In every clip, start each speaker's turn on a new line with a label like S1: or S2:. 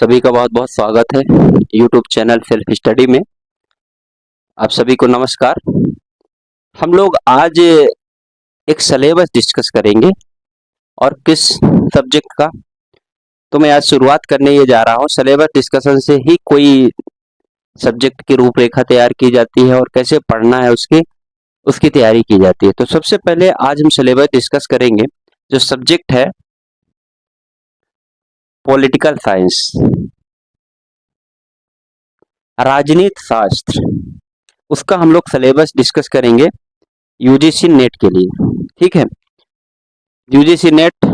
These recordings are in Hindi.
S1: सभी का बहुत बहुत स्वागत है यूट्यूब चैनल सेल्फ स्टडी में। आप सभी को नमस्कार। हम लोग आज एक सिलेबस डिस्कस करेंगे और किस सब्जेक्ट का, तो मैं आज शुरुआत करने ये जा रहा हूँ। सिलेबस डिस्कशन से ही कोई सब्जेक्ट की रूपरेखा तैयार की जाती है और कैसे पढ़ना है उसकी तैयारी की जाती है। तो सबसे पहले आज हम सिलेबस डिस्कस करेंगे। जो सब्जेक्ट है पॉलिटिकल साइंस, राजनीति शास्त्र, उसका हम लोग सिलेबस डिस्कस करेंगे यूजीसी नेट के लिए। ठीक है, यूजीसी नेट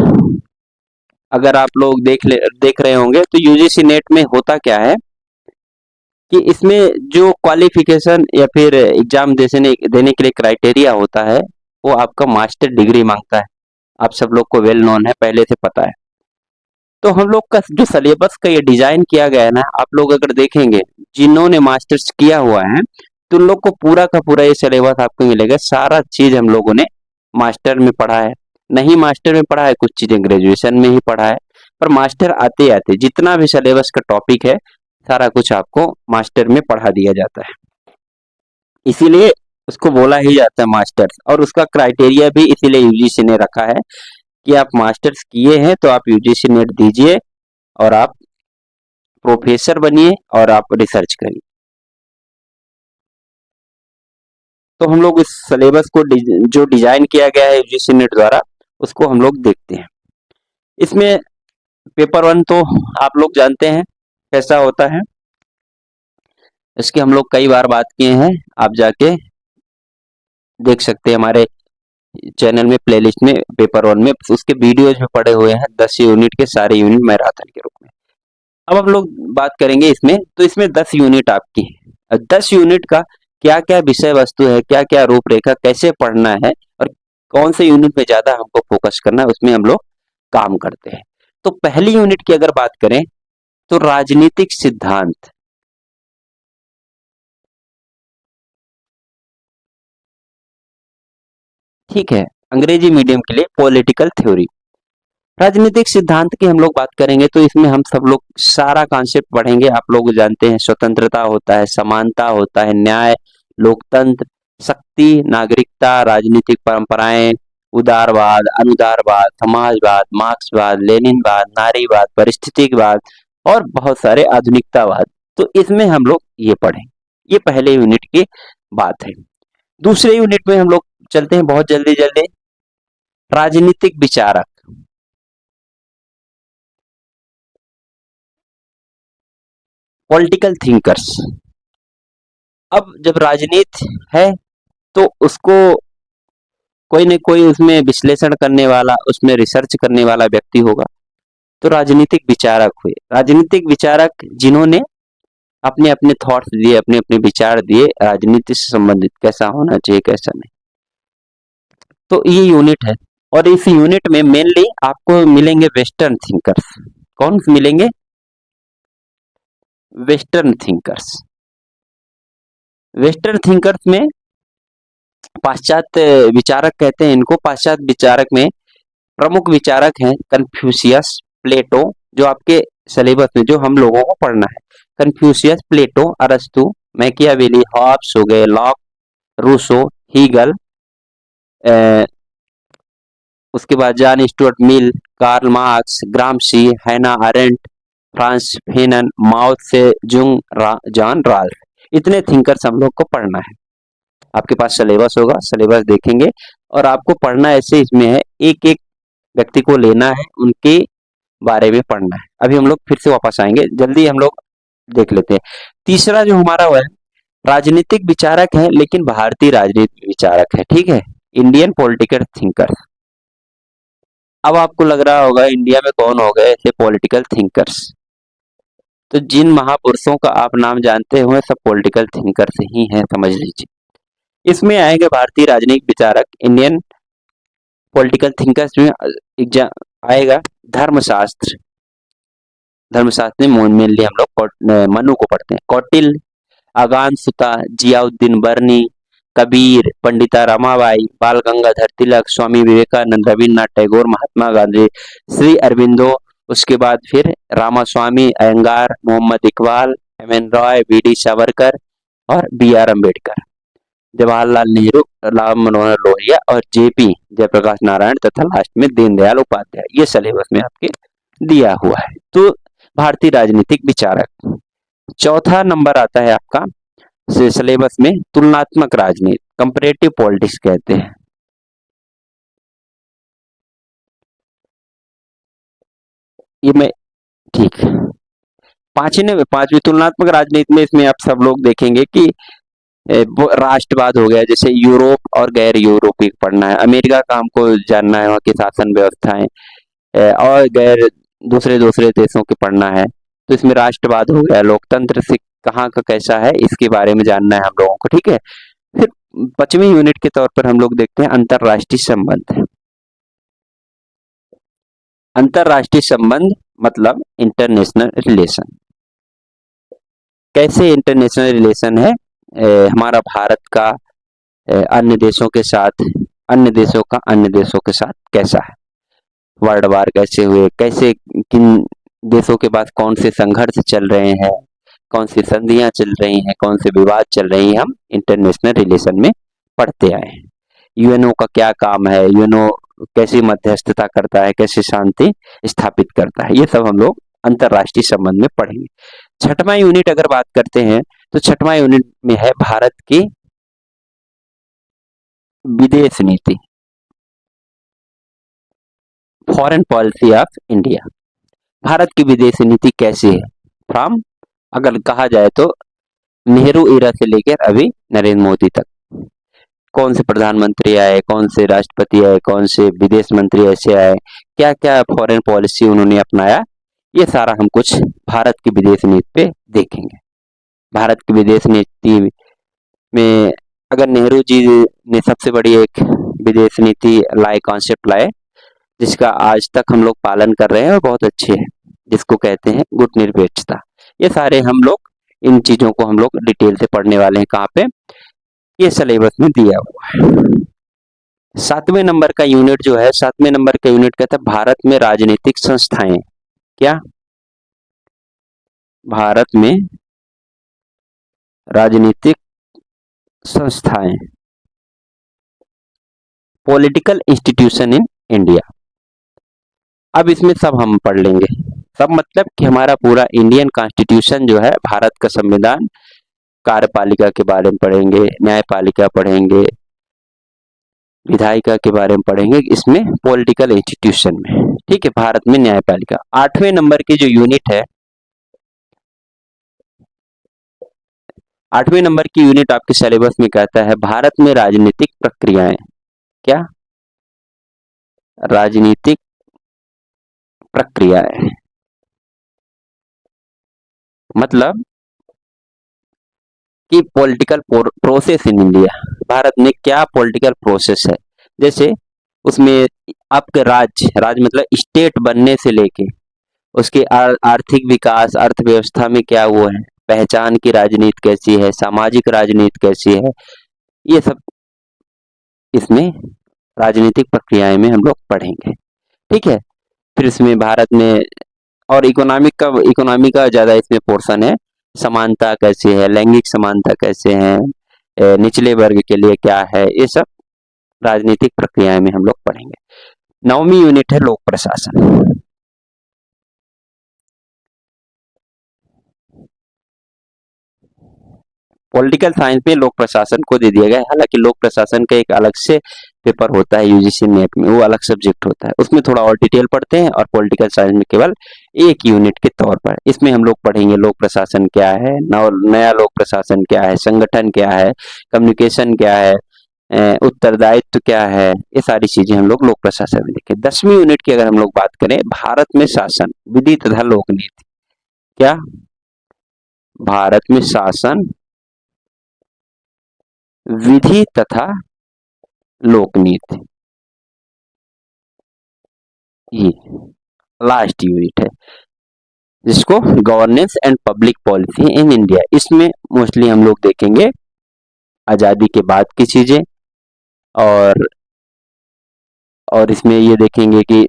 S1: अगर आप लोग देख रहे होंगे तो यूजीसी नेट में होता क्या है कि इसमें जो क्वालिफिकेशन या फिर एग्जाम देने के लिए क्राइटेरिया होता है वो आपका मास्टर डिग्री मांगता है। आप सब लोग को वेल नोन है, पहले से पता है। तो हम लोग का जो सिलेबस का ये डिजाइन किया गया है ना, आप लोग अगर देखेंगे जिन्होंने मास्टर्स किया हुआ है तो उन लोग को पूरा का पूरा ये सिलेबस आपको मिलेगा। सारा चीज हम लोगों ने मास्टर में पढ़ा है, नहीं मास्टर में पढ़ा है, कुछ चीजें ग्रेजुएशन में ही पढ़ा है, पर मास्टर आते आते जितना भी सिलेबस का टॉपिक है सारा कुछ आपको मास्टर में पढ़ा दिया जाता है। इसीलिए उसको बोला ही जाता है मास्टर्स, और उसका क्राइटेरिया भी इसीलिए यूजीसी ने रखा है कि आप मास्टर्स किए हैं तो आप यूजीसी नेट दीजिए और आप प्रोफेसर बनिए और आप रिसर्च करिए। तो हम लोग इस सिलेबस को जो डिजाइन किया गया है यूजीसी नेट द्वारा उसको हम लोग देखते हैं। इसमें पेपर 1 तो आप लोग जानते हैं कैसा होता है, इसके हम लोग कई बार बात किए हैं, आप जाके देख सकते हैं हमारे चैनल में प्लेलिस्ट में। पेपर 1 में उसके वीडियोज में पड़े हुए हैं 10 यूनिट के, सारे यूनिट मैराथन के रूप में। अब हम लोग बात करेंगे इसमें, तो इसमें 10 यूनिट आपकी है। 10 यूनिट का क्या क्या विषय वस्तु है, क्या क्या रूपरेखा, कैसे पढ़ना है और कौन से यूनिट में ज्यादा हमको फोकस करना है, उसमें हम लोग काम करते हैं। तो पहली यूनिट की अगर बात करें तो राजनीतिक सिद्धांत, ठीक है, अंग्रेजी मीडियम के लिए पॉलिटिकल थ्योरी। राजनीतिक सिद्धांत की हम लोग बात करेंगे तो इसमें हम सब लोग सारा कॉन्सेप्ट पढ़ेंगे। आप लोग जानते हैं स्वतंत्रता होता है, समानता होता है, न्याय, लोकतंत्र, शक्ति, नागरिकता, राजनीतिक परंपराएं, उदारवाद, अनुदारवाद, समाजवाद, मार्क्सवाद, लेनिनवाद, नारीवाद, परिस्थितिवाद और बहुत सारे आधुनिकतावाद। तो इसमें हम लोग ये पढ़ें। ये पहले यूनिट की बात है। दूसरे यूनिट में हम लोग चलते हैं बहुत जल्दी जल्दी। राजनीतिक विचारक, पॉलिटिकल थिंकर्स। अब जब राजनीति है तो उसको कोई न कोई उसमें विश्लेषण करने वाला, उसमें रिसर्च करने वाला व्यक्ति होगा, तो राजनीतिक विचारक हुए। राजनीतिक विचारक जिन्होंने अपने अपने थॉट्स दिए, अपने अपने विचार दिए राजनीति से संबंधित, कैसा होना चाहिए कैसा नहीं। तो ये यूनिट है, और इस यूनिट में मेनली आपको मिलेंगे वेस्टर्न थिंकर्स। कौन मिलेंगे? Western thinkers. वेस्टर्न थिंकर्स में पाश्चात्य विचारक कहते हैं इनको। पाश्चात्य विचारक में प्रमुख विचारक हैं कन्फ्यूशियस, प्लेटो, जो आपके सिलेबस में जो हम लोगों को पढ़ना है। कन्फ्यूशियस, प्लेटो, अरस्तु, मैकियावेली, हॉब्स हो गए, लॉक, रूसो, हीगल, उसके बाद John Stuart Mill, Karl Marx, Gramsci, Hannah Arendt, Frantz Fanon, Mao Tse Tung, John Ralph. इतने थिंकर्स हम लोग को पढ़ना है। आपके पास सिलेबस होगा, सिलेबस देखेंगे और आपको पढ़ना ऐसे इसमें है, एक एक व्यक्ति को लेना है, उनके बारे में पढ़ना है। अभी हम लोग फिर से वापस आएंगे, जल्दी हम लोग देख लेते हैं। तीसरा जो हमारा वो है राजनीतिक विचारक है, लेकिन भारतीय राजनीतिक विचारक है, ठीक है, इंडियन पॉलिटिकल थिंकर। अब आपको लग रहा होगा इंडिया में कौन हो गए ऐसे पॉलिटिकल थिंकर्स, तो जिन महापुरुषों का आप नाम जानते हो सब पॉलिटिकल थिंकर्स ही हैं, समझ लीजिए। इसमें आएंगे भारतीय राजनीतिक विचारक, इंडियन पॉलिटिकल थिंकर्स में आएगा धर्मशास्त्र। धर्मशास्त्र में मेनली हम लोग मनु को पढ़ते हैं। कौटिल्य, अगानसुता, जियाउद्दीन बर्नी, कबीर, पंडिता रमाबाई, बाल गंगाधर तिलक, स्वामी विवेकानंद, रविन्द्रनाथ टैगोर, महात्मा गांधी, श्री अरविंदो, उसके बाद फिर रामास्वामी अयंगार, मोहम्मद इकबाल, एम.एन. रॉय, बी.डी. सावरकर और बी.आर. अम्बेडकर, जवाहरलाल नेहरू, राम मनोहर लोहिया और जे.पी. जयप्रकाश नारायण तथा लास्ट में दीनदयाल उपाध्याय। ये सिलेबस में आपके दिया हुआ है। तो भारतीय राजनीतिक विचारक। चौथा नंबर आता है आपका सिलेबस में तुलनात्मक राजनीति, कंपैरेटिव पॉलिटिक्स कहते हैं। ये मैं ठीक है। पांचवी तुलनात्मक राजनीति में इसमें आप सब लोग देखेंगे कि वो राष्ट्रवाद हो गया, जैसे यूरोप और गैर यूरोपीय पढ़ना है, अमेरिका का हमको जानना है, वहाँ की शासन व्यवस्थाएं और गैर दूसरे दूसरे देशों के पढ़ना है। तो इसमें राष्ट्रवाद हो गया, लोकतंत्र से कहाँ का कैसा है इसके बारे में जानना है हम लोगों को, ठीक है। फिर 5वीं यूनिट के तौर पर हम लोग देखते हैं अंतरराष्ट्रीय संबंध। अंतरराष्ट्रीय संबंध मतलब इंटरनेशनल रिलेशन। कैसे इंटरनेशनल रिलेशन है हमारा भारत का अन्य देशों के साथ, अन्य देशों का अन्य देशों के साथ कैसा है, वर्ल्ड वार कैसे हुए, कैसे किन देशों के पास कौन से संघर्ष चल रहे हैं, कौन सी संधियां चल रही हैं, कौन से विवाद चल रही हैं, हम इंटरनेशनल रिलेशन में पढ़ते आए हैं। यूएनओ का क्या काम है, यूएनओ कैसी मध्यस्थता करता है, कैसे शांति स्थापित करता है, ये सब हम लोग अंतरराष्ट्रीय संबंध में पढ़ेंगे। छठवां यूनिट अगर बात करते हैं तो छठवां यूनिट में है भारत की विदेश नीति, foreign policy of India. Bharat की विदेश नीति कैसी है, फ्रॉम अगर कहा जाए तो नेहरू इरा से लेकर अभी नरेंद्र मोदी तक, कौन से प्रधानमंत्री आए, कौन से राष्ट्रपति आए, कौन से विदेश मंत्री ऐसे आए, क्या क्या फॉरेन पॉलिसी उन्होंने अपनाया, ये सारा हम कुछ भारत की विदेश नीति पे देखेंगे। भारत की विदेश नीति में अगर नेहरू जी ने सबसे बड़ी एक विदेश नीति लाए, कॉन्सेप्ट लाए, जिसका आज तक हम लोग पालन कर रहे हैं और बहुत अच्छे है, जिसको कहते हैं गुटनिरपेक्षता। ये सारे हम लोग इन चीजों को हम लोग डिटेल से पढ़ने वाले हैं। कहाँ पे, ये सिलेबस में दिया हुआ है। 7वें नंबर का यूनिट जो है, 7वें नंबर का यूनिट कहता है भारत में राजनीतिक संस्थाएं। क्या, भारत में राजनीतिक संस्थाएं, पॉलिटिकल इंस्टीट्यूशन इन इंडिया। अब इसमें सब हम पढ़ लेंगे। सब मतलब कि हमारा पूरा इंडियन कॉन्स्टिट्यूशन जो है, भारत का संविधान, कार्यपालिका के बारे में पढ़ेंगे, न्यायपालिका पढ़ेंगे, विधायिका के बारे में पढ़ेंगे, इसमें पॉलिटिकल इंस्टीट्यूशन में, ठीक है, भारत में न्यायपालिका। 8वें नंबर की जो यूनिट है, 8वें नंबर की यूनिट आपके सिलेबस में कहता है भारत में राजनीतिक प्रक्रियाएं। क्या, राजनीतिक प्रक्रियाएं मतलब कि political process in India, Bharat में क्या पॉलिटिकल प्रोसेस है। जैसे उसमें आपके राज्य मतलब स्टेट बनने से लेके उसके आर्थिक विकास, अर्थव्यवस्था में क्या वो है, पहचान की राजनीति कैसी है, सामाजिक राजनीति कैसी है, ये सब इसमें राजनीतिक प्रक्रियाएं में हम लोग पढ़ेंगे, ठीक है। फिर इसमें भारत में और इकोनॉमी का ज्यादा इसमें पोर्शन है, समानता कैसी है, लैंगिक समानता कैसे है, निचले वर्ग के लिए क्या है, ये सब राजनीतिक प्रक्रियाएं में हम लोग पढ़ेंगे। 9वीं यूनिट है लोक प्रशासन। पॉलिटिकल साइंस में लोक प्रशासन को दे दिया गया है, हालांकि लोक प्रशासन का एक अलग से पेपर होता है यूजीसी नेट में, वो अलग सब्जेक्ट होता है, उसमें थोड़ा और डिटेल पढ़ते हैं, और पॉलिटिकल साइंस में केवल एक यूनिट के तौर पर इसमें हम लोग पढ़ेंगे लोक प्रशासन क्या है, नया लोक प्रशासन क्या है, संगठन क्या है, कम्युनिकेशन क्या है, उत्तरदायित्व क्या है, ये सारी चीजें हम लोग लोक प्रशासन में देखें। 10वीं यूनिट की अगर हम लोग बात करें, भारत में शासन, विधि तथा लोक नीति। क्या, भारत में शासन, विधि तथा लोक नीति, ये लास्ट यूनिट है, जिसको governance and public policy in India, इसमें मोस्टली हम लोग देखेंगे आजादी के बाद की चीजें, और इसमें ये देखेंगे कि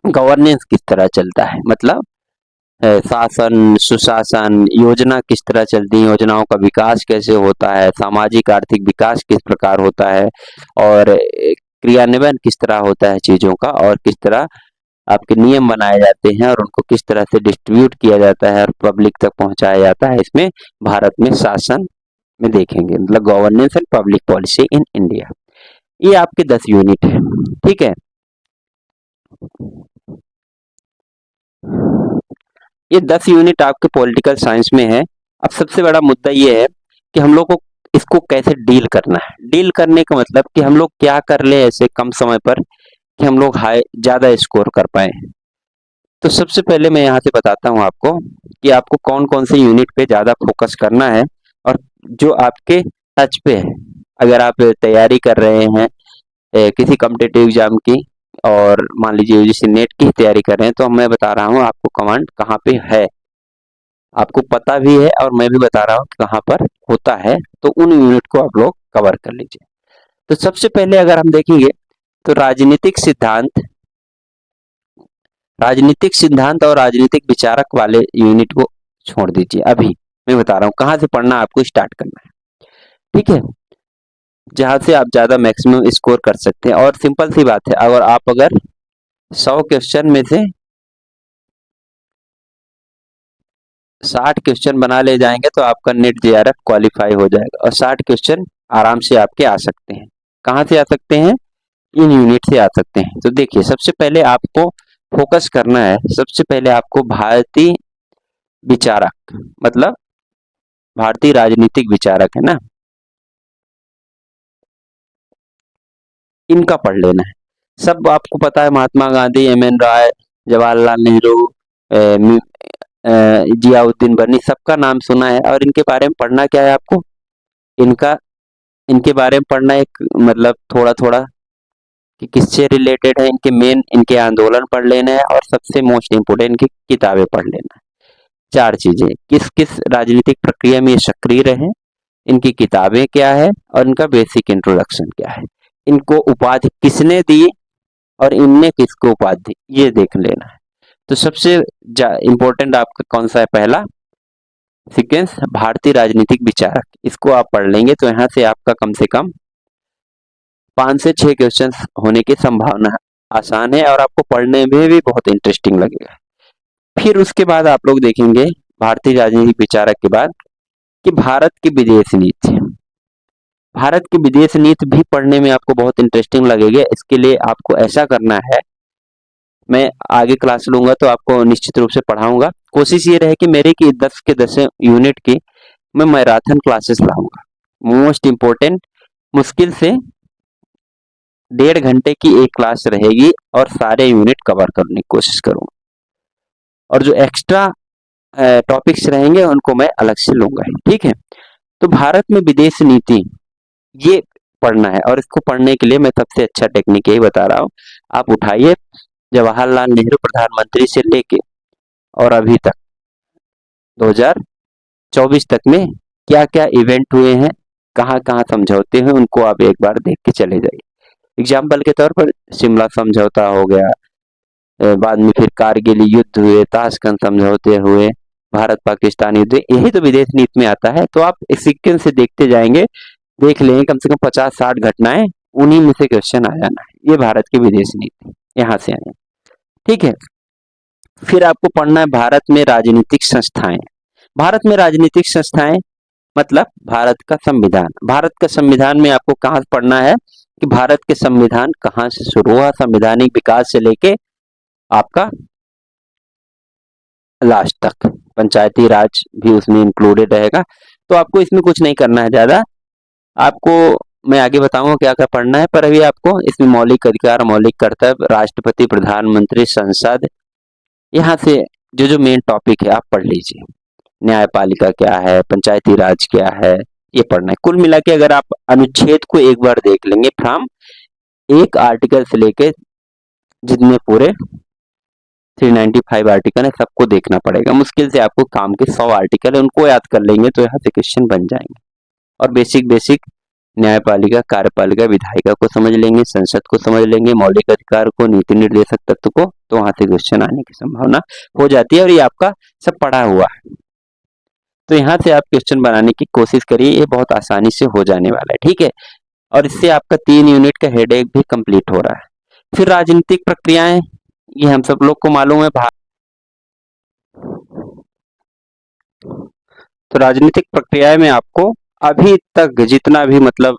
S1: गवर्नेंस किस तरह चलता है, मतलब शासन, सुशासन, योजना किस तरह चलती है, योजनाओं का विकास कैसे होता है, सामाजिक आर्थिक विकास किस प्रकार होता है, और क्रियान्वयन किस तरह होता है चीजों का, और किस तरह आपके नियम बनाए जाते हैं और उनको किस तरह से डिस्ट्रीब्यूट किया जाता है और पब्लिक तक पहुंचाया जाता है, इसमें भारत में शासन में देखेंगे, मतलब governance and public policy in India. ये आपके 10 यूनिट है, ठीक है। ये 10 यूनिट आपके पॉलिटिकल साइंस में है। अब सबसे बड़ा मुद्दा ये है कि हम लोग को इसको कैसे डील करना है। डील करने का मतलब कि हम लोग क्या कर ले ऐसे कम समय पर कि हम लोग हाई ज्यादा स्कोर कर पाए। तो सबसे पहले मैं यहाँ से बताता हूँ आपको कि आपको कौन कौन से यूनिट पे ज्यादा फोकस करना है और जो आपके टच पे है। अगर आप तैयारी कर रहे हैं किसी कॉम्पिटिटिव एग्जाम की और मान लीजिए यूजीसी नेट की तैयारी कर रहे हैं, तो मैं बता रहा हूँ आपको कमांड कहाँ पे है, आपको पता भी है और मैं भी बता रहा हूँ कि कहाँ पर होता है, तो उन यूनिट को आप लोग कवर कर लीजिए। तो सबसे पहले अगर हम देखेंगे तो राजनीतिक सिद्धांत और राजनीतिक विचारक वाले यूनिट को छोड़ दीजिए। अभी मैं बता रहा हूँ कहाँ से पढ़ना आपको स्टार्ट करना है, ठीक है, जहां से आप ज्यादा मैक्सिमम स्कोर कर सकते हैं। और सिंपल सी बात है, अगर 100 क्वेश्चन में से 60 क्वेश्चन बना ले जाएंगे तो आपका नेट जेआरएफ क्वालिफाई हो जाएगा, और 60 क्वेश्चन आराम से आपके आ सकते हैं। कहाँ से आ सकते हैं? इन यूनिट से आ सकते हैं। तो देखिए सबसे पहले आपको फोकस करना है, सबसे पहले आपको भारतीय विचारक, मतलब भारतीय राजनीतिक विचारक है ना, इनका पढ़ लेना है। सब आपको पता है, महात्मा गांधी, एम एन राय, जवाहरलाल नेहरू, जियाउद्दीन बनी, सबका नाम सुना है। और इनके बारे में पढ़ना क्या है आपको, इनका इनके बारे में पढ़ना एक मतलब थोड़ा थोड़ा कि किससे रिलेटेड है, इनके मेन इनके आंदोलन पढ़ लेना है, और सबसे मोस्ट इम्पोर्टेंट इनकी किताबें पढ़ लेना है। 4 चीजें, किस किस राजनीतिक प्रक्रिया में ये सक्रिय रहे, इनकी किताबें क्या है, और इनका बेसिक इंट्रोडक्शन क्या है, इनको उपाधि किसने दी और इनने किसको उपाधि दी, ये देख लेना है। तो सबसे इम्पोर्टेंट आपका कौन सा है? पहला सीक्वेंस भारतीय राजनीतिक विचारक, इसको आप पढ़ लेंगे तो यहाँ से आपका कम से कम 5 से 6 क्वेश्चन होने की संभावना आसान है, और आपको पढ़ने में भी बहुत इंटरेस्टिंग लगेगा। फिर उसके बाद आप लोग देखेंगे भारतीय राजनीतिक विचारक के बाद कि भारत की विदेश नीति, भारत की विदेश नीति भी पढ़ने में आपको बहुत इंटरेस्टिंग लगेगी। इसके लिए आपको ऐसा करना है, मैं आगे क्लास लूंगा तो आपको निश्चित रूप से पढ़ाऊंगा। कोशिश ये रहे कि मेरे की 10 के 10 यूनिट की मैं मैराथन क्लासेस लाऊंगा। मोस्ट इम्पोर्टेंट, मुश्किल से 1.5 घंटे की एक क्लास रहेगी और सारे यूनिट कवर करने की कोशिश करूंगा, और जो एक्स्ट्रा टॉपिक्स रहेंगे उनको मैं अलग से लूंगा, ठीक है। तो भारत में विदेश नीति ये पढ़ना है, और इसको पढ़ने के लिए मैं सबसे अच्छा टेक्निक यही बता रहा हूँ। आप उठाइए जवाहरलाल नेहरू प्रधानमंत्री से लेके और अभी तक 2024 तक में क्या क्या इवेंट हुए हैं, कहाँ कहाँ समझौते हैं, उनको आप एक बार देख के चले जाइए। एग्जाम्पल के तौर पर शिमला समझौता हो गया, बाद में फिर कारगिल युद्ध हुए, ताशकंद समझौते हुए, भारत पाकिस्तान युद्ध, यही तो विदेश नीति में आता है। तो आप इस सीक्वेंस से देखते जाएंगे, देख लेंगे कम से कम 50-60 घटनाएं, उन्हीं में से क्वेश्चन आ जाना है। ये भारत की विदेश नीति यहाँ से आए, ठीक है। फिर आपको पढ़ना है भारत में राजनीतिक संस्थाएं। भारत में राजनीतिक संस्थाएं मतलब भारत का संविधान। भारत का संविधान में आपको कहाँ पढ़ना है कि भारत के संविधान कहाँ से शुरू हुआ, संवैधानिक विकास से लेके आपका लास्ट तक, पंचायती राज भी उसमें इंक्लूडेड रहेगा। तो आपको इसमें कुछ नहीं करना है ज्यादा, आपको मैं आगे बताऊंगा क्या क्या पढ़ना है, पर अभी आपको इसमें मौलिक अधिकार, मौलिक कर्तव्य, राष्ट्रपति, प्रधानमंत्री, संसद, यहाँ से जो जो मेन टॉपिक है आप पढ़ लीजिए। न्यायपालिका क्या है, पंचायती राज क्या है, ये पढ़ना है। कुल मिला के अगर आप अनुच्छेद को एक बार देख लेंगे, फ्रॉम एक आर्टिकल से लेके जितने पूरे 395 आर्टिकल है सबको देखना पड़ेगा। मुश्किल से आपको काम के 100 आर्टिकल है, उनको याद कर लेंगे तो यहाँ से क्वेश्चन बन जाएंगे। और बेसिक बेसिक न्यायपालिका, कार्यपालिका, विधायिका को समझ लेंगे, संसद को समझ लेंगे, मौलिक अधिकार को, नीति निर्देशक तत्व को, तो वहां से क्वेश्चन आने की संभावना हो जाती है और ये आपका सब पढ़ा हुआ है। तो यहाँ से आप क्वेश्चन बनाने की कोशिश करिए, ये बहुत आसानी से हो जाने वाला है, ठीक है। और इससे आपका 3 यूनिट का हेडेक भी कंप्लीट हो रहा है। फिर राजनीतिक प्रक्रियाएं, ये हम सब लोग को मालूम है। तो राजनीतिक प्रक्रियाएं में आपको अभी तक जितना भी मतलब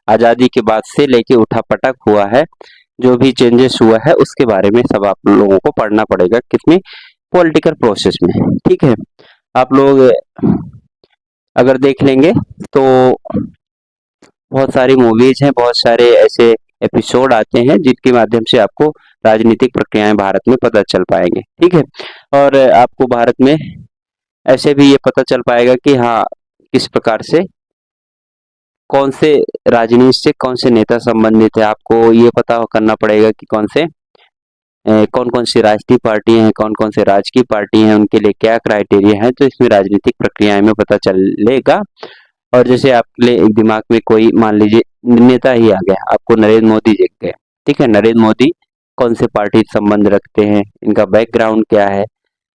S1: आजादी के बाद से लेके उठापटक हुआ है, जो भी चेंजेस हुआ है, उसके बारे में सब आप लोगों को पढ़ना पड़ेगा। किसमें? पॉलिटिकल प्रोसेस में, ठीक है। आप लोग अगर देख लेंगे तो बहुत सारी मूवीज हैं, बहुत सारे ऐसे एपिसोड आते हैं जिनके माध्यम से आपको राजनीतिक प्रक्रियाएं भारत में पता चल पाएंगे, ठीक है। और आपको भारत में ऐसे भी ये पता चल पाएगा कि हाँ, किस प्रकार से कौन से राजनीति से कौन से नेता संबंधित है। आपको ये पता करना पड़ेगा कि कौन कौन सी राष्ट्रीय पार्टी हैं, कौन कौन से राजकीय पार्टी हैं, उनके लिए क्या क्राइटेरिया है। तो इसमें राजनीतिक प्रक्रियाएं में पता चलेगा। और जैसे आपके एक दिमाग में कोई मान लीजिए नेता ही आ गया, आपको नरेंद्र मोदी दिख गए, ठीक है। नरेंद्र मोदी कौन से पार्टी से संबंध रखते हैं, इनका बैकग्राउंड क्या है।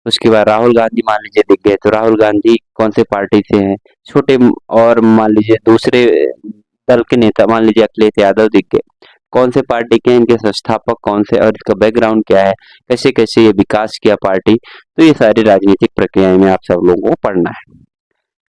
S1: उसके बाद राहुल गांधी मान लीजिए दिख गए, तो राहुल गांधी कौन से पार्टी से हैं, छोटे। और मान लीजिए दूसरे दल के नेता, मान लीजिए अखिलेश यादव दिख गए, कौन से पार्टी के हैं, इनके संस्थापक कौन से और इसका बैकग्राउंड क्या है, कैसे कैसे ये विकास किया पार्टी। तो ये सारी राजनीतिक प्रक्रियाएं में आप सब लोगों को पढ़ना है,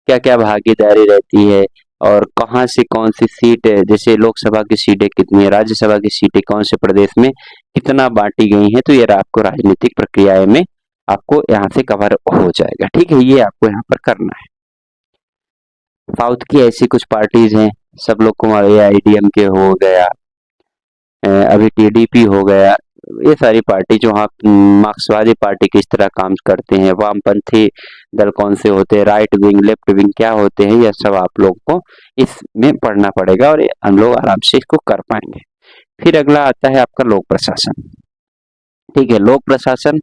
S1: क्या क्या भागीदारी रहती है और कहाँ से कौन सी सीट है। जैसे लोकसभा की सीटें कितनी है, राज्यसभा की सीटें कौन से प्रदेश में कितना बांटी गई हैं। तो ये आपको राजनीतिक प्रक्रियाएं में आपको यहाँ से कवर हो जाएगा, ठीक है। ये आपको यहाँ पर करना है। साउथ की ऐसी कुछ पार्टीज हैं, सब लोग को AIDMK हो गया, अभी TDP हो गया। ये सारी पार्टी जो हाँ, मार्क्सवादी पार्टी किस तरह काम करते हैं, वामपंथी दल कौन से होते हैं, राइट विंग लेफ्ट विंग क्या होते हैं, यह सब आप लोग को इसमें पढ़ना पड़ेगा और हम लोग आराम से इसको कर पाएंगे। फिर अगला आता है आपका लोक प्रशासन, ठीक है। लोक प्रशासन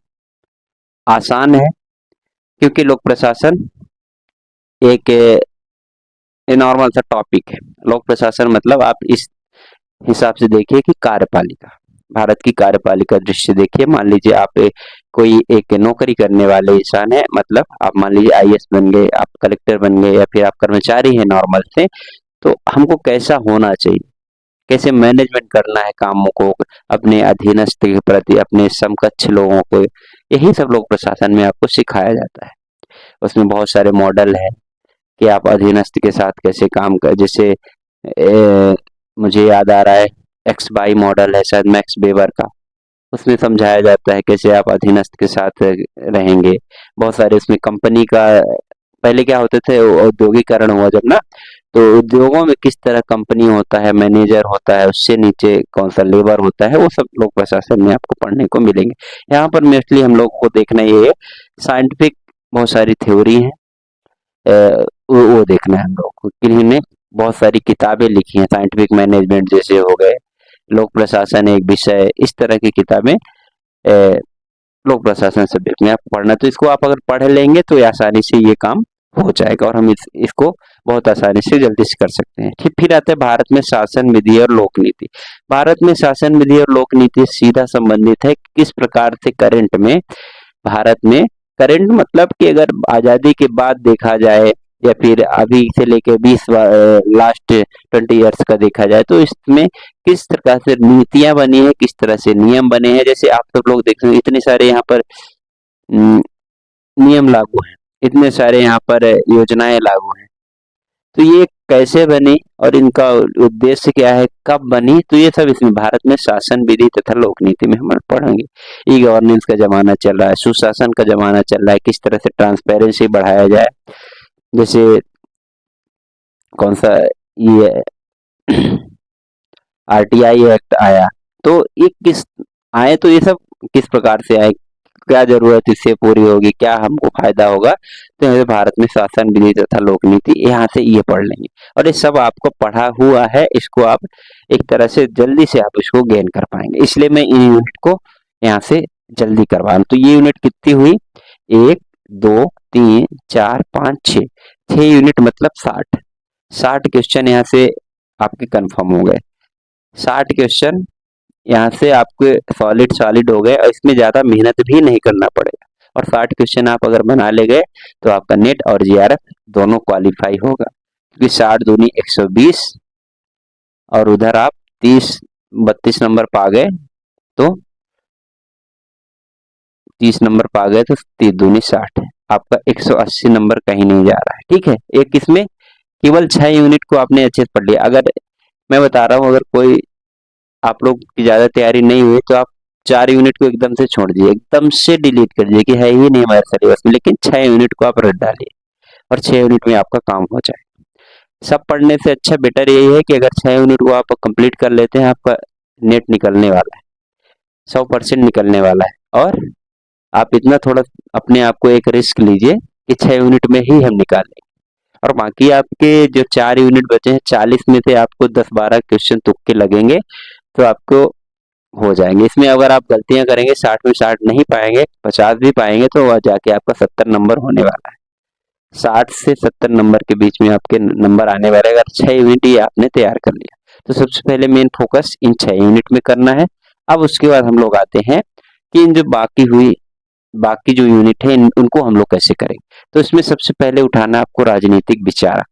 S1: आसान है क्योंकि लोक प्रशासन एक नॉर्मल सा टॉपिक है। लोक प्रशासन मतलब आप इस हिसाब से देखिए कि कार्यपालिका, भारत की कार्यपालिका दृश्य देखिए। मान लीजिए आप कोई एक नौकरी करने वाले इंसान है, मतलब आप मान लीजिए IAS बन गए, आप कलेक्टर बन गए, या फिर आप कर्मचारी हैं नॉर्मल से। तो हमको कैसा होना चाहिए, कैसे मैनेजमेंट करना है कामों को, अपने अधीनस्थ के प्रति, अपने समकक्ष लोगों को, यही सब लोग प्रशासन में आपको सिखाया जाता है। उसमें बहुत सारे मॉडल है कि आप अधीनस्थ के साथ कैसे काम कर। जैसे मुझे याद आ रहा है XY मॉडल है शायद मैक्स वेबर का, उसमें समझाया जाता है कैसे आप अधीनस्थ के साथ रहेंगे। बहुत सारे उसमें कंपनी का, पहले क्या होते थे, औद्योगिकरण हुआ जब ना, तो उद्योगों में किस तरह कंपनी होता है, मैनेजर होता है, उससे नीचे कौन सा लेबर होता है, वो सब लोग प्रशासन में आपको पढ़ने को मिलेंगे। यहाँ पर मोस्टली हम लोग को देखना ये है, साइंटिफिक बहुत सारी थ्योरी है, वो देखना है हम लोग को। किन्हीं ने बहुत सारी किताबें लिखी हैं, साइंटिफिक मैनेजमेंट जैसे हो गए, लोक प्रशासन एक विषय, इस तरह की किताबें लोक प्रशासन सब्जेक्ट में आप पढ़ना। तो इसको आप अगर पढ़ लेंगे तो आसानी से ये काम हो जाएगा और हम इसको बहुत आसानी से जल्दी से कर सकते हैं। फिर आता है भारत में शासन विधि और लोक नीति। भारत में शासन विधि और लोक नीति सीधा संबंधित है। किस प्रकार से करंट में, भारत में करंट मतलब कि अगर आजादी के बाद देखा जाए या फिर अभी से लेके 20 लास्ट 20 इयर्स का देखा जाए, तो इसमें किस प्रकार से नीतियां बनी है, किस तरह से नियम बने हैं। जैसे आप सब लोग देख रहे हैं इतने सारे यहाँ पर नियम लागू हैं, इतने सारे यहाँ पर योजनाएं लागू हैं। तो ये कैसे बनी और इनका उद्देश्य क्या है, कब बनी, तो ये सब इसमें भारत में शासन विधि तथा लोक नीति में हम पढ़ेंगे। ई गवर्नेंस का जमाना चल रहा है, सुशासन का जमाना चल रहा है, किस तरह से ट्रांसपेरेंसी बढ़ाया जाए। जैसे कौन सा ये RTI एक्ट आया, तो ये किस आए, तो ये सब किस प्रकार से आए, क्या जरूरत इससे पूरी होगी, क्या हमको फायदा होगा। तो यहाँ भारत में शासन विधि तथा लोक नीति, यहाँ से ये पढ़ लेंगे और ये सब आपको पढ़ा हुआ है। इसको आप एक तरह से जल्दी से आप इसको गेन कर पाएंगे, इसलिए मैं इन यूनिट को यहाँ से जल्दी करवा। तो ये यूनिट कितनी हुई, 1 2 3 4 5 6 यूनिट मतलब 60 60 क्वेश्चन यहाँ से आपके कंफर्म हो गए। 60 क्वेश्चन यहाँ से आपके सॉलिड हो गए और इसमें ज़्यादा मेहनत भी नहीं करना पड़ेगा। और 60 क्वेश्चन आप अगर बना ले गए तो आपका नेट और जीआरएफ दोनों क्वालिफाई होगा, क्योंकि 60 दूनी 120 और उधर आप 30-32 नंबर पा गए तो 30 नंबर पा गए तो 30 दूनी 60 आपका 180 नंबर कहीं नहीं जा रहा है। ठीक है, एक इसमें केवल 6 यूनिट को आपने अच्छे से पढ़ लिया। अगर मैं बता रहा हूँ, अगर कोई आप लोग की ज्यादा तैयारी नहीं हुई तो आप 4 यूनिट को एकदम से छोड़ दीजिए, एकदम से डिलीट कर दीजिए कि है ही नहीं हमारे सिलेबस में, लेकिन 6 यूनिट को आप रट डालिए और 6 यूनिट में आपका काम हो जाए। सब पढ़ने से अच्छा बेटर यही है कि अगर 6 यूनिट को आप कंप्लीट कर लेते हैं, आपका नेट निकलने वाला है, 100% निकलने वाला है। और आप इतना थोड़ा अपने आप को एक रिस्क लीजिए कि 6 यूनिट में ही हम निकाल लेंगे, और बाकी आपके जो 4 यूनिट बचे हैं 40 में से आपको 10-12 क्वेश्चन तुक्के लगेंगे तो आपको हो जाएंगे। इसमें अगर आप गलतियां करेंगे 60 में 60 नहीं पाएंगे, 50 भी पाएंगे तो वह जाके आपका 70 नंबर होने वाला है। 60 से 70 नंबर के बीच में आपके नंबर आने वाले, अगर 6 यूनिट ही आपने तैयार कर लिया तो सबसे पहले मेन फोकस इन 6 यूनिट में करना है। अब उसके बाद हम लोग आते हैं कि इन जो बाकी जो यूनिट है उनको हम लोग कैसे करेंगे। तो इसमें सबसे पहले उठाना आपको राजनीतिक विचारक,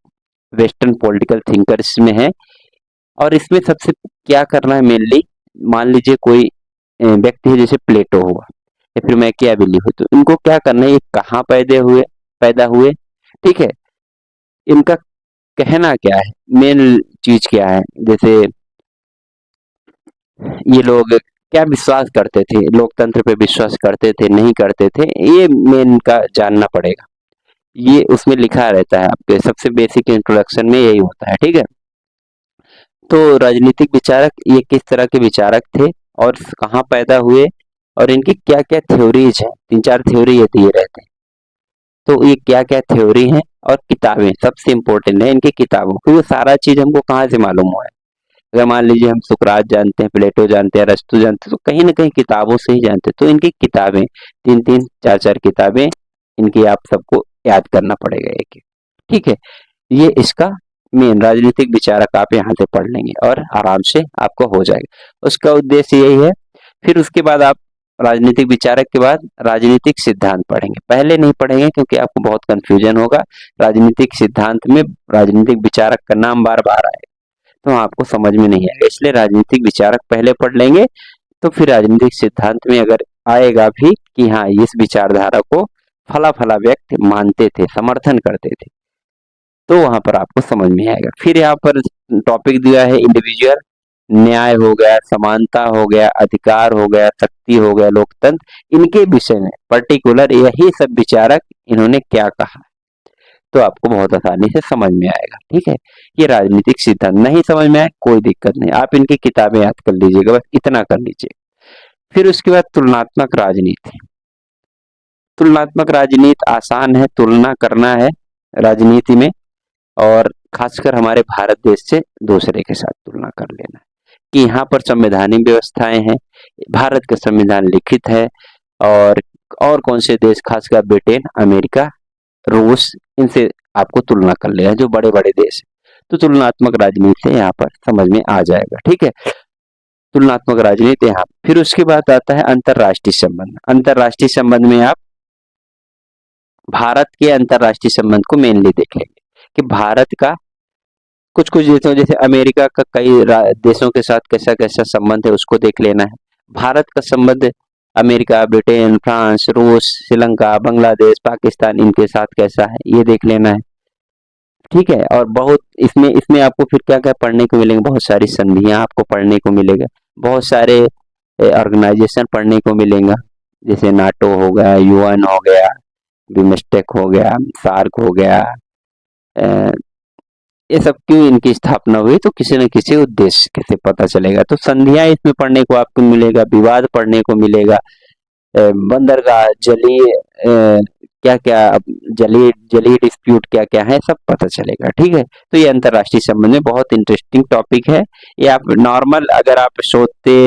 S1: वेस्टर्न पॉलिटिकल थिंकर इसमें है। और इसमें सबसे क्या करना है मेनली, मान लीजिए कोई व्यक्ति है जैसे प्लेटो हुआ या फिर मैकियावेली हो, तो इनको क्या करना है, ये कहाँ पैदा हुए, ठीक है, इनका कहना क्या है, मेन चीज क्या है, जैसे ये लोग क्या विश्वास करते थे, लोकतंत्र पे विश्वास करते थे नहीं करते थे, ये मेन का जानना पड़ेगा। ये उसमें लिखा रहता है, आपके सबसे बेसिक इंट्रोडक्शन में यही होता है। ठीक है, तो राजनीतिक विचारक ये किस तरह के विचारक थे और कहाँ पैदा हुए और इनकी क्या क्या थ्योरीज है, 3-4 थ्योरी ये दिए रहते हैं। तो ये क्या क्या थ्योरी है और किताबें सबसे इंपॉर्टेंट है इनकी किताबों, क्योंकि सारा चीज हमको कहाँ से मालूम हुआ है। अगर मान लीजिए हम सुकरात जानते हैं, प्लेटो जानते हैं, अरस्तु जानते हैं, तो कहीं ना कहीं किताबों से ही जानते हैं। तो इनकी किताबें 3-3 4-4 किताबें इनकी आप सबको याद करना पड़ेगा एक एक। ठीक है, ये इसका मेन राजनीतिक विचारक आप यहाँ से पढ़ लेंगे और आराम से आपको हो जाएगा। उसका उद्देश्य यही है। फिर उसके बाद आप राजनीतिक विचारक के बाद राजनीतिक सिद्धांत पढ़ेंगे। पहले नहीं पढ़ेंगे क्योंकि आपको बहुत कंफ्यूजन होगा। राजनीतिक सिद्धांत में राजनीतिक विचारक का नाम बार बार आए तो आपको समझ में नहीं आएगा, इसलिए राजनीतिक विचारक पहले पढ़ लेंगे। तो फिर राजनीतिक सिद्धांत में अगर आएगा भी कि हाँ इस विचारधारा को फला फला व्यक्ति मानते थे, समर्थन करते थे, तो वहां पर आपको समझ में आएगा। फिर यहाँ पर टॉपिक दिया है इंडिविजुअल, न्याय हो गया, समानता हो गया, अधिकार हो गया, शक्ति हो गया, लोकतंत्र, इनके विषय में पर्टिकुलर यही सब विचारक इन्होंने क्या कहा, तो आपको बहुत आसानी से समझ में आएगा। ठीक है, ये राजनीतिक सिद्धांत नहीं समझ में आए कोई दिक्कत नहीं, आप इनकी किताबें याद कर लीजिएगा, बस इतना कर लीजिए। फिर उसके बाद तुलनात्मक राजनीति। तुलनात्मक राजनीति आसान है, तुलना करना है राजनीति में, और खासकर हमारे भारत देश से दूसरे के साथ तुलना कर लेना है कि यहाँ पर संवैधानिक व्यवस्थाएं हैं, भारत का संविधान लिखित है, और कौन से देश, खासकर ब्रिटेन, अमेरिका, रूस, इनसे आपको तुलना कर लेना है, जो बड़े बड़े देश है। तो तुलनात्मक राजनीति से यहाँ पर समझ में आ जाएगा। ठीक है, तुलनात्मक राजनीति यहाँ। फिर उसके बाद आता है अंतरराष्ट्रीय संबंध। अंतरराष्ट्रीय संबंध में आप भारत के अंतरराष्ट्रीय संबंध को मेनली देख लेंगे कि भारत का कुछ कुछ देशों जैसे अमेरिका का कई देशों के साथ कैसा कैसा संबंध है उसको देख लेना है। भारत का संबंध अमेरिका, ब्रिटेन, फ्रांस, रूस, श्रीलंका, बांग्लादेश, पाकिस्तान, इनके साथ कैसा है ये देख लेना है। ठीक है, और बहुत इसमें इसमें आपको फिर क्या क्या पढ़ने को मिलेंगे, बहुत सारी संधियां आपको पढ़ने को मिलेगा, बहुत सारे ऑर्गेनाइजेशन पढ़ने को मिलेगा, जैसे नाटो हो गया, यूएन हो गया, बिमस्टेक हो गया, सार्क हो गया, ये सब क्यों इनकी स्थापना हुई, तो किसी न किसी उद्देश्य से पता चलेगा। तो संधियां इसमें पढ़ने को आपको मिलेगा, विवाद पढ़ने को मिलेगा, बंदरगाह, जलीय क्या क्या, जलीय डिस्प्यूट क्या क्या है, सब पता चलेगा। ठीक है, तो ये अंतरराष्ट्रीय संबंध में बहुत इंटरेस्टिंग टॉपिक है। ये आप नॉर्मल अगर आप सोते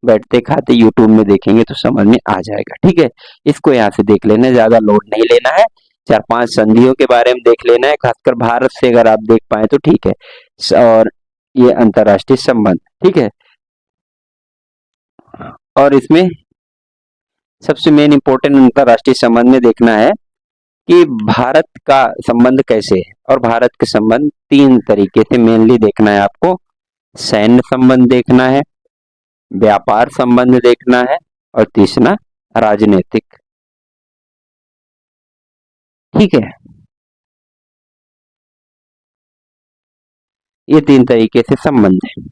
S1: बैठते खाते यूट्यूब में देखेंगे तो समझ में आ जाएगा। ठीक है, इसको यहाँ से देख लेना, ज्यादा लोड नहीं लेना है, 4-5 संधियों के बारे में देख लेना है, खासकर भारत से अगर आप देख पाए तो ठीक है। और ये अंतरराष्ट्रीय संबंध, ठीक है। और इसमें सबसे मेन इंपॉर्टेंट अंतरराष्ट्रीय संबंध में देखना है कि भारत का संबंध कैसे है, और भारत के संबंध 3 तरीके से मेनली देखना है आपको। सैन्य संबंध देखना है, व्यापार संबंध देखना है, और तीसरा राजनीतिक, ठीक है। ये 3 तरीके से संबंध है।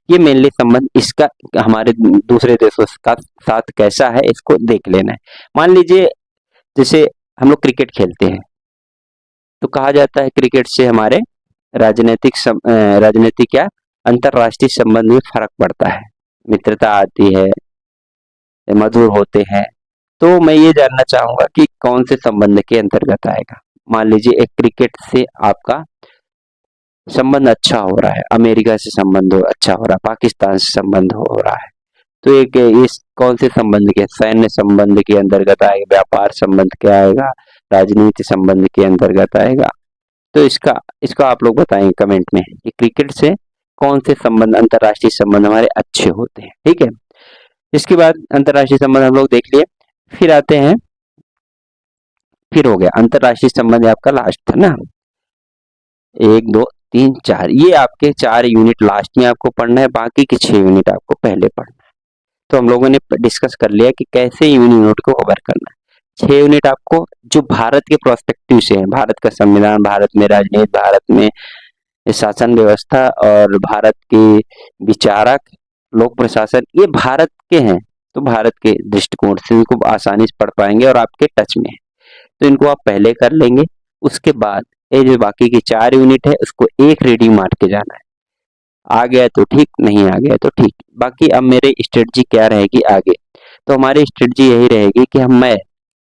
S1: ये मेनली संबंध इसका हमारे दूसरे देशों का साथ कैसा है इसको देख लेना है। मान लीजिए जैसे हम लोग क्रिकेट खेलते हैं तो कहा जाता है क्रिकेट से हमारे राजनीतिक या अंतरराष्ट्रीय संबंध में फर्क पड़ता है, मित्रता आती है, मधुर होते हैं। तो मैं ये जानना चाहूंगा कि कौन से संबंध के अंतर्गत आएगा। मान लीजिए एक क्रिकेट से आपका संबंध अच्छा हो रहा है, अमेरिका से संबंध अच्छा हो रहा है, पाकिस्तान से संबंध हो रहा है, तो एक इस कौन से संबंध के, सैन्य संबंध के अंतर्गत आएगा, व्यापार संबंध के आएगा, राजनीति संबंध के अंतर्गत आएगा। तो इसका आप लोग बताएंगे कमेंट में कि क्रिकेट से कौन से संबंध, अंतरराष्ट्रीय संबंध हमारे अच्छे होते हैं, ठीक है। इसके बाद अंतरराष्ट्रीय संबंध हम लोग देख लिए, फिर आते हैं, फिर हो गया अंतरराष्ट्रीय संबंध आपका लास्ट था ना, 1 2 3 4, ये आपके 4 यूनिट लास्ट में आपको पढ़ना है, बाकी के 6 यूनिट आपको पहले पढ़ना है। तो हम लोगों ने डिस्कस कर लिया कि कैसे यूनिट को कवर करना है। 6 यूनिट आपको जो भारत के प्रोस्पेक्टिव से है, भारत का संविधान, भारत में राजनीति, भारत में शासन व्यवस्था और भारत के विचारक, लोक प्रशासन, ये भारत के हैं। तो भारत के दृष्टिकोण से इनको आसानी से पढ़ पाएंगे और आपके टच में है, तो इनको आप पहले कर लेंगे। उसके बाद ये जो बाकी की 4 यूनिट है उसको एक रीडिंग मार के जाना है, आ गया तो ठीक, नहीं आ गया तो ठीक। बाकी अब मेरे स्ट्रेटजी क्या रहेगी आगे, तो हमारी स्ट्रेटजी यही रहेगी कि मैं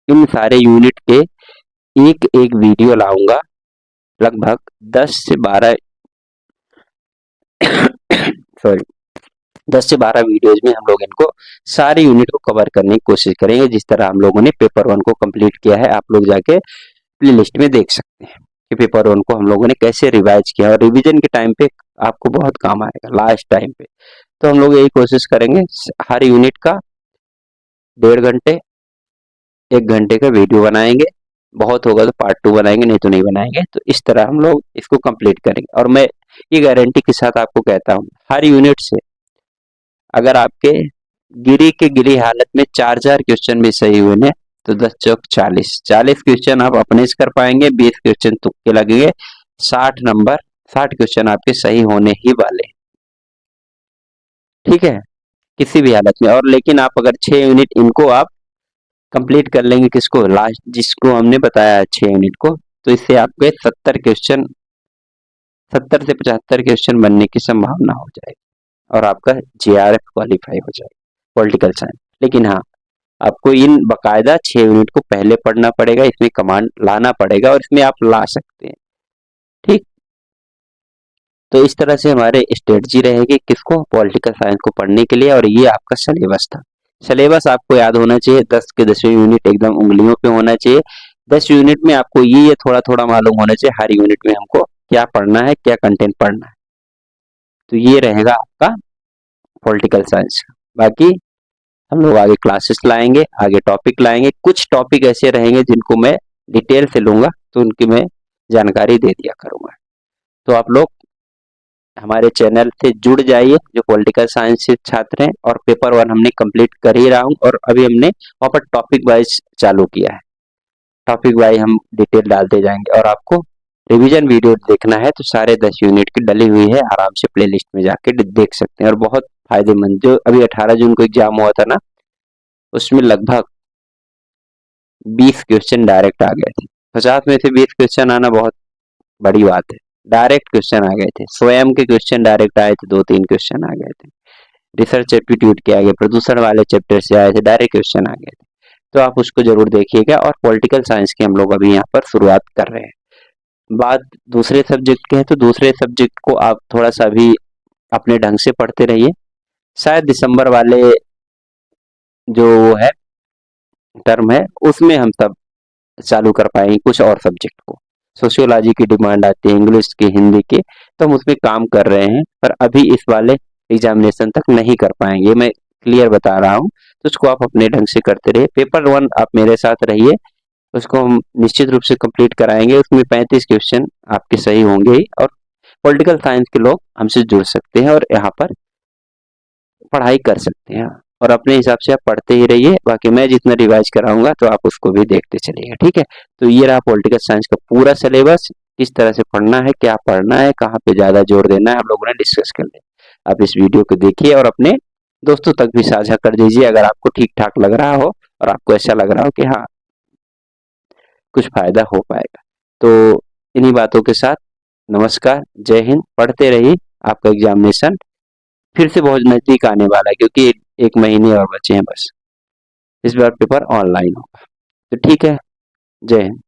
S1: इन सारे यूनिट के एक एक वीडियो लाऊंगा, लगभग 10 से 12 सॉरी 10 से 12 वीडियोज में हम लोग इनको सारे यूनिट को कवर करने की कोशिश करेंगे, जिस तरह हम लोगों ने पेपर 1 को कंप्लीट किया है। आप लोग जाके प्ले लिस्ट में देख सकते हैं कि पेपर 1 को हम लोगों ने कैसे रिवाइज किया, और रिवीजन के टाइम पे आपको बहुत काम आएगा लास्ट टाइम पे। तो हम लोग यही कोशिश करेंगे, हर यूनिट का 1.5 घंटे 1 घंटे का वीडियो बनाएंगे, बहुत होगा तो पार्ट 2 बनाएंगे, नहीं तो नहीं बनाएंगे। तो इस तरह हम लोग इसको कंप्लीट करेंगे, और मैं ये गारंटी के साथ आपको कहता हूँ, हर यूनिट से अगर आपके गिरी के गिरी हालत में 4 क्वेश्चन भी सही हुए ना, तो 10 चौक 40 क्वेश्चन आप अपने से कर पाएंगे, 20 क्वेश्चन तुक्के लगेंगे, 60 क्वेश्चन आपके सही होने ही वाले, ठीक है, किसी भी हालत में। और लेकिन आप अगर 6 यूनिट इनको आप कंप्लीट कर लेंगे, किसको, लास्ट जिसको हमने बताया 6 यूनिट को, तो इससे आपके 70 से 75 क्वेश्चन बनने की संभावना हो जाएगी, और आपका JRF क्वालिफाई हो जाएगा, पॉलिटिकल साइंस। लेकिन हाँ, आपको इन बकायदा 6 यूनिट को पहले पढ़ना पड़ेगा, इसमें कमांड लाना पड़ेगा, और इसमें आप ला सकते हैं, ठीक। तो इस तरह से हमारे स्ट्रेटजी रहेगी किसको, पॉलिटिकल साइंस को पढ़ने के लिए। और ये आपका सिलेबस था। सिलेबस आपको याद होना चाहिए, 10 के 10 यूनिट एकदम उंगलियों पे होना चाहिए। 10 यूनिट में आपको ये थोड़ा थोड़ा मालूम होना चाहिए हर यूनिट में हमको क्या पढ़ना है, क्या कंटेंट पढ़ना है। तो ये रहेगा आपका पॉलिटिकल साइंस। बाकी हम लोग आगे क्लासेस लाएंगे, आगे टॉपिक लाएंगे, कुछ टॉपिक ऐसे रहेंगे जिनको मैं डिटेल से लूंगा, तो उनकी मैं जानकारी दे दिया करूंगा। तो आप लोग हमारे चैनल से जुड़ जाइए जो पॉलिटिकल साइंस से छात्र हैं, और पेपर 1 हमने कंप्लीट कर ही रहा हूं, और अभी हमने वहां पर टॉपिक वाइज चालू किया है, टॉपिक वाइज हम डिटेल डालते जाएंगे। और आपको रिवीजन वीडियो देखना है तो सारे 10 यूनिट की डली हुई है, आराम से प्ले लिस्ट में जाके देख सकते हैं, और बहुत फायदेमंद। जो अभी 18 जून को एग्जाम हुआ था ना, उसमें लगभग 20 क्वेश्चन डायरेक्ट आ गए थे। 50 में से 20 क्वेश्चन आना बहुत बड़ी बात है, डायरेक्ट क्वेश्चन आ गए थे। स्वयं के क्वेश्चन डायरेक्ट आए थे, 2-3 क्वेश्चन आ गए थे। रिसर्च एप्टीट्यूड के आगे प्रदूषण वाले चैप्टर से आए थे, डायरेक्ट क्वेश्चन आ गए थे। तो आप उसको जरूर देखिएगा। और पॉलिटिकल साइंस की हम लोग अभी यहाँ पर शुरुआत कर रहे हैं। बात दूसरे सब्जेक्ट के है, तो दूसरे सब्जेक्ट को आप थोड़ा सा भी अपने ढंग से पढ़ते रहिए। शायद दिसंबर वाले जो है टर्म है, उसमें हम सब चालू कर पाएंगे कुछ और सब्जेक्ट को। सोशियोलॉजी की डिमांड आती है, इंग्लिश की, हिंदी की, तो हम उसमें काम कर रहे हैं, पर अभी इस वाले एग्जामिनेशन तक नहीं कर पाएंगे। मैं क्लियर बता रहा हूँ, तो उसको आप अपने ढंग से करते रहिए। पेपर 1 आप मेरे साथ रहिए, उसको हम निश्चित रूप से कंप्लीट कराएंगे। उसमें 35 क्वेश्चन आपके सही होंगे ही, और पॉलिटिकल साइंस के लोग हमसे जुड़ सकते हैं और यहाँ पर पढ़ाई कर सकते हैं। और अपने हिसाब से आप पढ़ते ही रहिए, बाकी मैं जितना रिवाइज कराऊंगा तो आप उसको भी देखते चलिएगा, ठीक है। तो ये रहा पॉलिटिकल साइंस का पूरा सिलेबस, किस तरह से पढ़ना है, क्या पढ़ना है, कहाँ पे ज्यादा जोर देना है, हम लोगों ने डिस्कस कर लिया। आप इस वीडियो को देखिए और अपने दोस्तों तक भी साझा कर दीजिए अगर आपको ठीक ठाक लग रहा हो और आपको ऐसा लग रहा हो कि हाँ कुछ फायदा हो पाएगा। तो इन्हीं बातों के साथ नमस्कार, जय हिंद। पढ़ते रहिए, आपका एग्जामिनेशन फिर से बहुत नजदीक आने वाला है, क्योंकि एक महीने और बचे हैं बस। इस बार पेपर ऑनलाइन होगा। तो ठीक है, जय हिंद।